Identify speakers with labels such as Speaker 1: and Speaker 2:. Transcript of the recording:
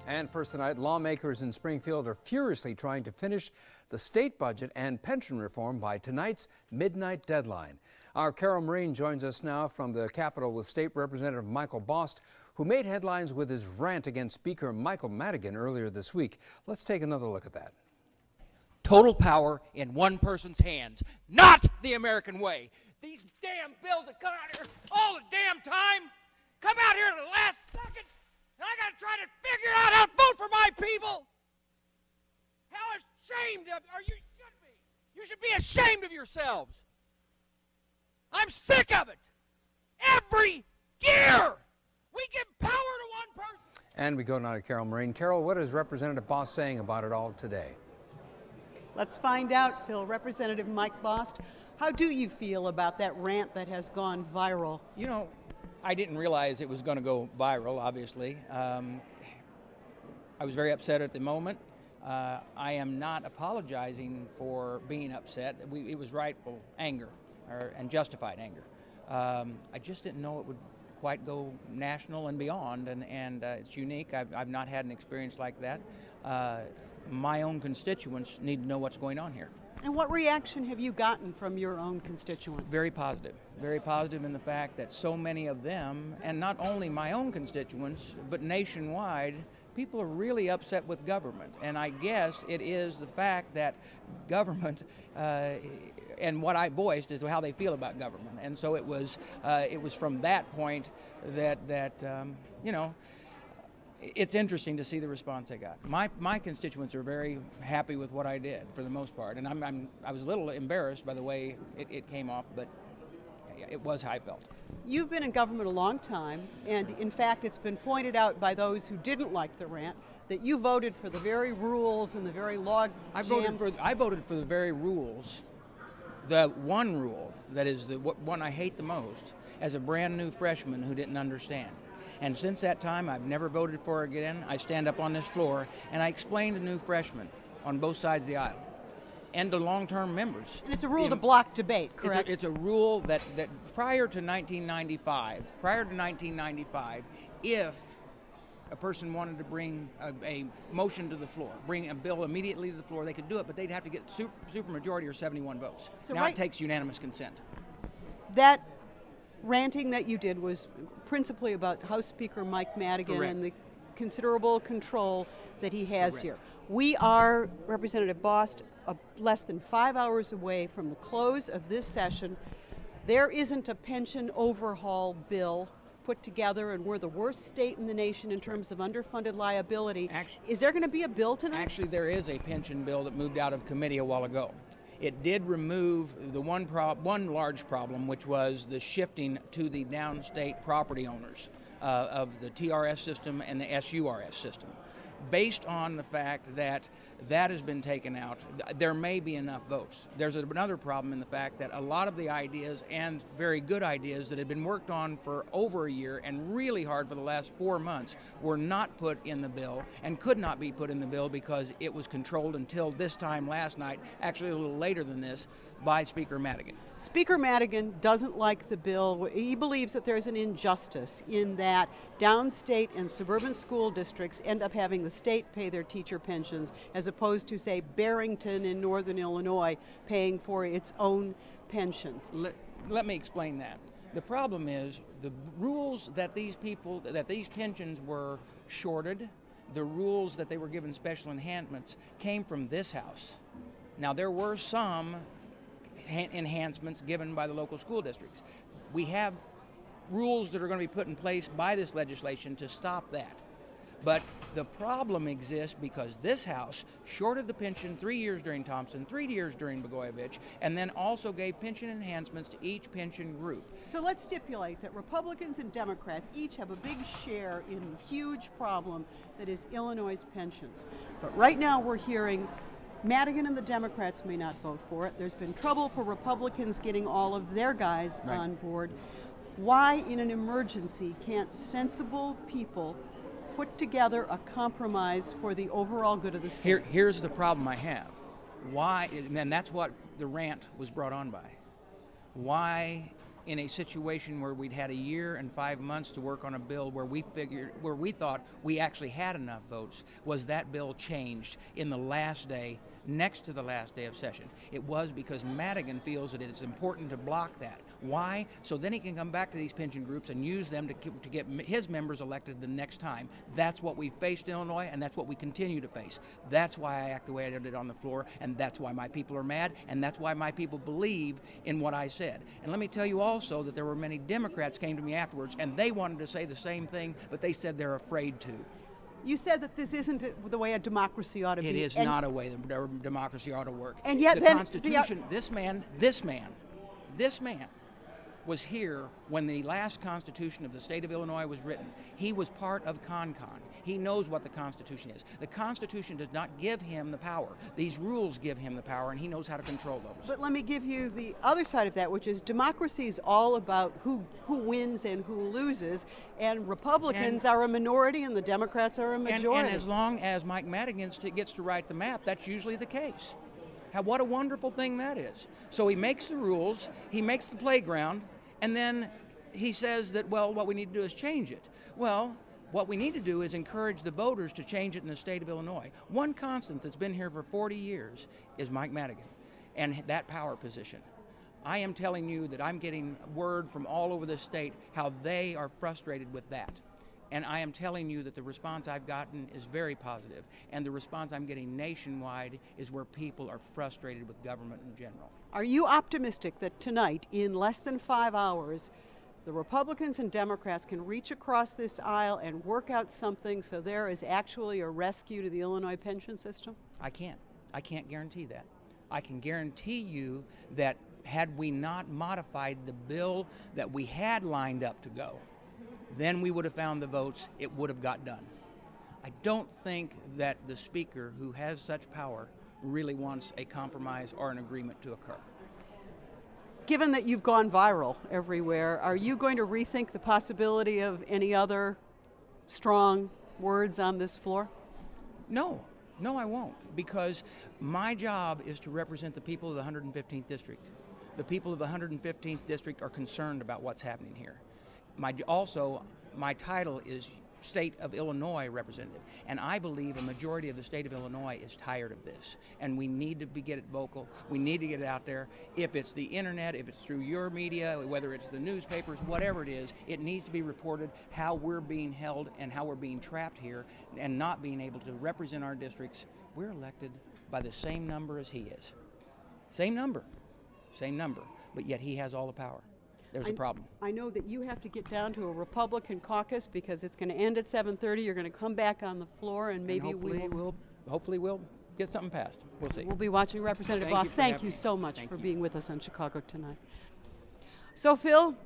Speaker 1: And first tonight, lawmakers in Springfield are furiously trying to finish the state budget and pension reform by tonight's midnight deadline. Our Carol Marine joins us now from the Capitol with State Representative Michael Bost, who made headlines with his rant against Speaker Michael Madigan earlier this week. Let's take another look at that.
Speaker 2: Total power in one person's hands, not the American way. These damn bills that come out here all the damn time, come out here at the last second, and I gotta try to figure out how to vote for my people. How ashamed of you should be. You should be ashamed of yourselves. I'm sick of it. Every year, we give power to one person.
Speaker 1: And we go now to Carol Marine. Carol, what is Representative Bost saying about it all today?
Speaker 3: Let's find out, Phil. Representative Mike Bost, how do you feel about that rant that has gone viral?
Speaker 2: You know, I didn't realize it was going to go viral, obviously. I was very upset at the moment. I am not apologizing for being upset. It was rightful anger and justified anger. I just didn't know it would quite go national and beyond, and it's unique. I've not had an experience like that. My own constituents need to know what's going on here.
Speaker 3: And what reaction have you gotten from your own constituents?
Speaker 2: Very positive in the fact that so many of them, and not only my own constituents, but nationwide, people are really upset with government. And I guess it is the fact that government, and what I voiced is how they feel about government. And so it was from that point that you know, it's interesting to see the response I got. My constituents are very happy with what I did for the most part, and I was a little embarrassed by the way it came off, but it was how I felt.
Speaker 3: You've been in government a long time, and in fact it's been pointed out by those who didn't like the rant that you voted for the very rules and the very log jam.
Speaker 2: I voted for the very rules, the one rule that is the one I hate the most, as a brand new freshman who didn't understand. And since that time, I've never voted for it again. I stand up on this floor and I explain to new freshmen on both sides of the aisle and to long-term members.
Speaker 3: And it's a rule to block debate, correct?
Speaker 2: It's a rule that prior to 1995, if a person wanted to bring a motion to the floor, bring a bill immediately to the floor, they could do it, but they'd have to get supermajority or 71 votes. So now it takes unanimous consent.
Speaker 3: That ranting that you did was principally about House Speaker Mike Madigan.
Speaker 2: Correct.
Speaker 3: And the considerable control that he has
Speaker 2: Correct.
Speaker 3: here. We are, Representative Bost, less than 5 hours away from the close of this session. There isn't a pension overhaul bill put together, and we're the worst state in the nation in terms of underfunded liability. Is there going to be a bill tonight?
Speaker 2: Actually, there is a pension bill that moved out of committee a while ago. It did remove the one large problem, which was the shifting to the downstate property owners of the TRS system and the SURS system. Based on the fact that that has been taken out, there may be enough votes. There's another problem in the fact that a lot of the ideas, and very good ideas that had been worked on for over a year and really hard for the last 4 months, were not put in the bill and could not be put in the bill because it was controlled until this time last night, actually a little later than this, by Speaker Madigan.
Speaker 3: Speaker Madigan doesn't like the bill. He believes that there's an injustice in that downstate and suburban school districts end up having the state pay their teacher pensions as opposed to, say, Barrington in northern Illinois paying for its own pensions.
Speaker 2: Let me explain that. The problem is the rules that these pensions were shorted, the rules that they were given special enhancements came from this House. Now, there were some enhancements given by the local school districts. We have rules that are going to be put in place by this legislation to stop that. But the problem exists because this House shorted the pension 3 years during Thompson, 3 years during Blagojevich, and then also gave pension enhancements to each pension group.
Speaker 3: So let's stipulate that Republicans and Democrats each have a big share in the huge problem that is Illinois' pensions. But right now we're hearing Madigan and the Democrats may not vote for it. There's been trouble for Republicans getting all of their guys on board. Why, in an emergency, can't sensible people put together a compromise for the overall good of the state?
Speaker 2: Here's the problem I have. Why, and that's what the rant was brought on by. Why in a situation where we'd had a year and 5 months to work on a bill where we thought we actually had enough votes, was that bill changed in the last day, next to the last day of session. It was because Madigan feels that it is important to block that. Why? So then he can come back to these pension groups and use them to get his members elected the next time. That's what we faced in Illinois, and that's what we continue to face. That's why I act the way I did on the floor, and that's why my people are mad, and that's why my people believe in what I said. And let me tell you also that there were many Democrats came to me afterwards, and they wanted to say the same thing, but they said they're afraid to.
Speaker 3: You said that this isn't the way a democracy ought to be.
Speaker 2: It is not a way that democracy ought to work.
Speaker 3: And yet
Speaker 2: the
Speaker 3: then
Speaker 2: Constitution, this man was here when the last Constitution of the state of Illinois was written. He was part of CONCON. He knows what the Constitution is. The Constitution does not give him the power. These rules give him the power, and he knows how to control those.
Speaker 3: But let me give you the other side of that, which is democracy is all about who wins and who loses, and Republicans are a minority and the Democrats are a majority.
Speaker 2: And as long as Mike Madigan gets to write the map, that's usually the case. What a wonderful thing that is. So he makes the rules, he makes the playground, and then he says that, well, what we need to do is change it. Well, what we need to do is encourage the voters to change it in the state of Illinois. One constant that's been here for 40 years is Mike Madigan and that power position. I am telling you that I'm getting word from all over the state how they are frustrated with that. And I am telling you that the response I've gotten is very positive, and the response I'm getting nationwide is where people are frustrated with government in general.
Speaker 3: Are you optimistic that tonight, in less than 5 hours, the Republicans and Democrats can reach across this aisle and work out something so there is actually a rescue to the Illinois pension system?
Speaker 2: I can't guarantee that. I can guarantee you that had we not modified the bill that we had lined up to go, then we would have found the votes, it would have got done. I don't think that the speaker, who has such power, really wants a compromise or an agreement to occur.
Speaker 3: Given that you've gone viral everywhere, are you going to rethink the possibility of any other strong words on this floor?
Speaker 2: No, I won't, because my job is to represent the people of the 115th District. The people of the 115th District are concerned about what's happening here. My title is State of Illinois Representative, and I believe a majority of the state of Illinois is tired of this, and we need to get it vocal. We need to get it out there. If it's the internet, if it's through your media, whether it's the newspapers, whatever it is, it needs to be reported how we're being held and how we're being trapped here and not being able to represent our districts. We're elected by the same number as he is. Same number, but yet he has all the power. There's a problem.
Speaker 3: I know that you have to get down to a Republican caucus because it's going to end at 7:30. You're going to come back on the floor, and maybe
Speaker 2: hopefully we'll get something passed. We'll see.
Speaker 3: We'll be watching Representative Bost. Thank you so much for being with us on Chicago Tonight. So, Phil,